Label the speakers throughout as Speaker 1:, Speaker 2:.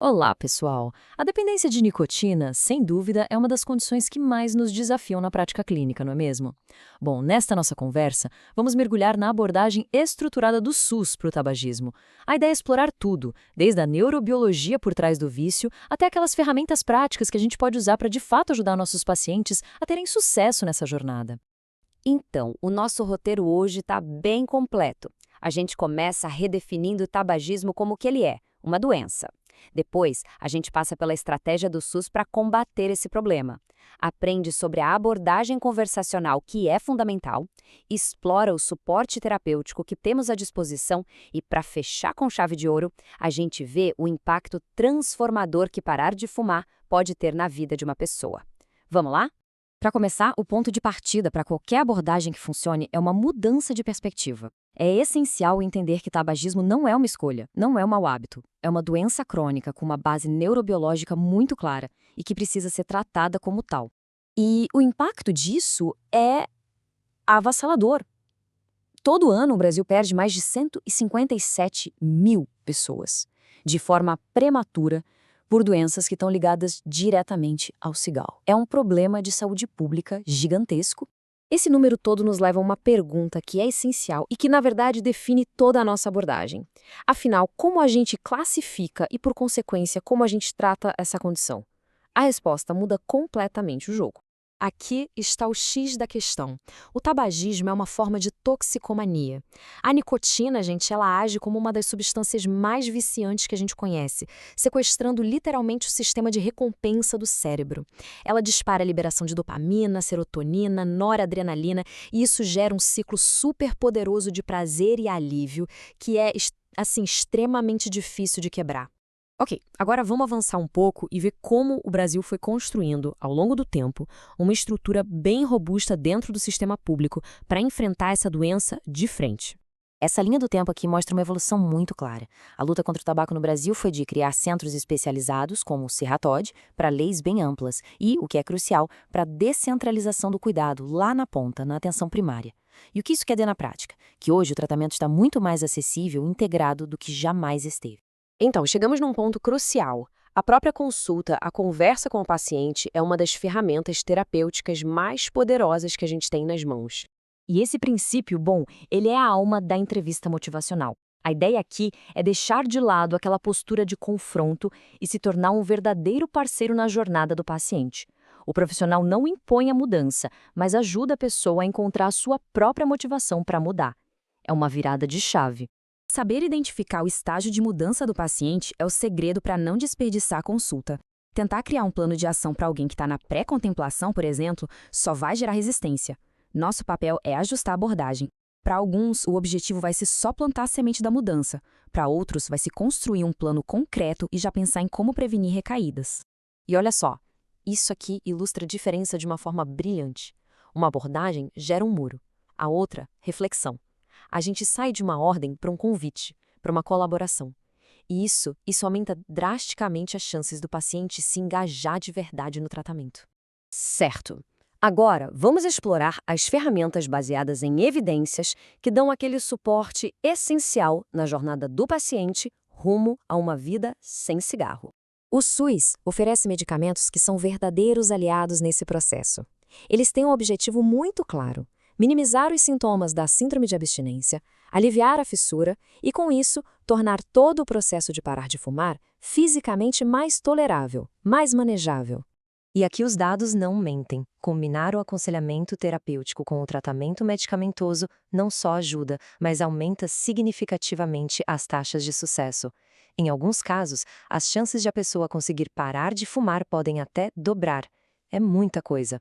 Speaker 1: Olá, pessoal! A dependência de nicotina, sem dúvida, é uma das condições que mais nos desafiam na prática clínica, não é mesmo? Bom, nesta nossa conversa, vamos mergulhar na abordagem estruturada do SUS para o tabagismo. A ideia é explorar tudo, desde a neurobiologia por trás do vício até aquelas ferramentas práticas que a gente pode usar para de fato ajudar nossos pacientes a terem sucesso nessa jornada.
Speaker 2: Então, o nosso roteiro hoje está bem completo. A gente começa redefinindo o tabagismo como o que ele é, uma doença. Depois, a gente passa pela estratégia do SUS para combater esse problema. Aprende sobre a abordagem conversacional, que é fundamental, explora o suporte terapêutico que temos à disposição e, para fechar com chave de ouro, a gente vê o impacto transformador que parar de fumar pode ter na vida de uma pessoa. Vamos lá? Para começar, o ponto de partida para qualquer abordagem que funcione é uma mudança de perspectiva. É essencial entender que tabagismo não é uma escolha, não é um mau hábito. É uma doença crônica com uma base neurobiológica muito clara e que precisa ser tratada como tal. E o impacto disso é avassalador. Todo ano, o Brasil perde mais de 157 mil pessoas, de forma prematura, por doenças que estão ligadas diretamente ao cigarro. É um problema de saúde pública gigantesco. Esse número todo nos leva a uma pergunta que é essencial e que, na verdade, define toda a nossa abordagem. Afinal, como a gente classifica e, por consequência, como a gente trata essa condição? A resposta muda completamente o jogo. Aqui está o X da questão. O tabagismo é uma forma de toxicomania. A nicotina, gente, ela age como uma das substâncias mais viciantes que a gente conhece, sequestrando literalmente o sistema de recompensa do cérebro. Ela dispara a liberação de dopamina, serotonina, noradrenalina, e isso gera um ciclo super poderoso de prazer e alívio que é, assim, extremamente difícil de quebrar. Ok, agora vamos avançar um pouco e ver como o Brasil foi construindo, ao longo do tempo, uma estrutura bem robusta dentro do sistema público para enfrentar essa doença de frente. Essa linha do tempo aqui mostra uma evolução muito clara. A luta contra o tabaco no Brasil foi de criar centros especializados, como o Serratod, para leis bem amplas e, o que é crucial, para a descentralização do cuidado, lá na ponta, na atenção primária. E o que isso quer dizer na prática? Que hoje o tratamento está muito mais acessível e integrado do que jamais esteve. Então, chegamos num ponto crucial. A própria consulta, a conversa com o paciente é uma das ferramentas terapêuticas mais poderosas que a gente tem nas mãos. E esse princípio, bom, ele é a alma da entrevista motivacional. A ideia aqui é deixar de lado aquela postura de confronto e se tornar um verdadeiro parceiro na jornada do paciente. O profissional não impõe a mudança, mas ajuda a pessoa a encontrar a sua própria motivação para mudar. É uma virada de chave. Saber identificar o estágio de mudança do paciente é o segredo para não desperdiçar a consulta. Tentar criar um plano de ação para alguém que está na pré-contemplação, por exemplo, só vai gerar resistência. Nosso papel é ajustar a abordagem. Para alguns, o objetivo vai ser só plantar a semente da mudança. Para outros, vai se construir um plano concreto e já pensar em como prevenir recaídas. E olha só, isso aqui ilustra a diferença de uma forma brilhante. Uma abordagem gera um muro, a outra, reflexão. A gente sai de uma ordem para um convite, para uma colaboração. E isso aumenta drasticamente as chances do paciente se engajar de verdade no tratamento. Certo. Agora, vamos explorar as ferramentas baseadas em evidências que dão aquele suporte essencial na jornada do paciente rumo a uma vida sem cigarro. O SUS oferece medicamentos que são verdadeiros aliados nesse processo. Eles têm um objetivo muito claro: minimizar os sintomas da síndrome de abstinência, aliviar a fissura e, com isso, tornar todo o processo de parar de fumar fisicamente mais tolerável, mais manejável. E aqui os dados não mentem. Combinar o aconselhamento terapêutico com o tratamento medicamentoso não só ajuda, mas aumenta significativamente as taxas de sucesso. Em alguns casos, as chances de a pessoa conseguir parar de fumar podem até dobrar. É muita coisa.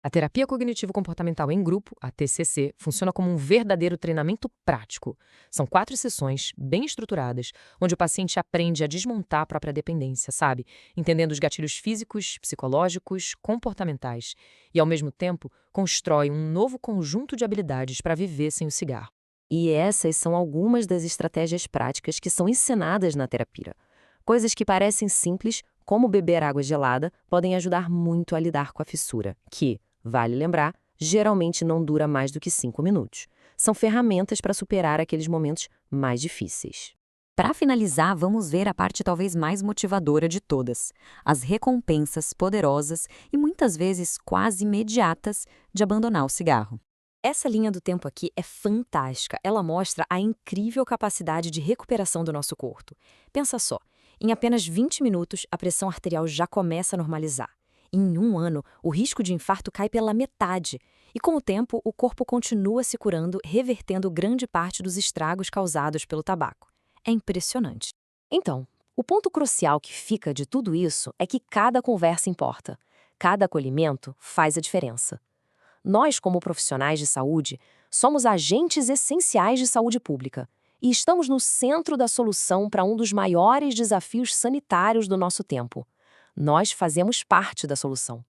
Speaker 1: A terapia cognitivo-comportamental em grupo, a TCC, funciona como um verdadeiro treinamento prático. São 4 sessões, bem estruturadas, onde o paciente aprende a desmontar a própria dependência, sabe? Entendendo os gatilhos físicos, psicológicos, comportamentais. E, ao mesmo tempo, constrói um novo conjunto de habilidades para viver sem o cigarro. E essas são algumas das estratégias práticas que são ensinadas na terapia. Coisas que parecem simples, como beber água gelada, podem ajudar muito a lidar com a fissura, que, vale lembrar, geralmente não dura mais do que 5 minutos. São ferramentas para superar aqueles momentos mais difíceis.
Speaker 2: Para finalizar, vamos ver a parte talvez mais motivadora de todas: as recompensas poderosas e muitas vezes quase imediatas de abandonar o cigarro. Essa linha do tempo aqui é fantástica. Ela mostra a incrível capacidade de recuperação do nosso corpo. Pensa só, em apenas 20 minutos a pressão arterial já começa a normalizar. Em um ano, o risco de infarto cai pela metade. E com o tempo, o corpo continua se curando, revertendo grande parte dos estragos causados pelo tabaco. É impressionante. Então, o ponto crucial que fica de tudo isso é que cada conversa importa. Cada acolhimento faz a diferença. Nós, como profissionais de saúde, somos agentes essenciais de saúde pública e estamos no centro da solução para um dos maiores desafios sanitários do nosso tempo. Nós fazemos parte da solução.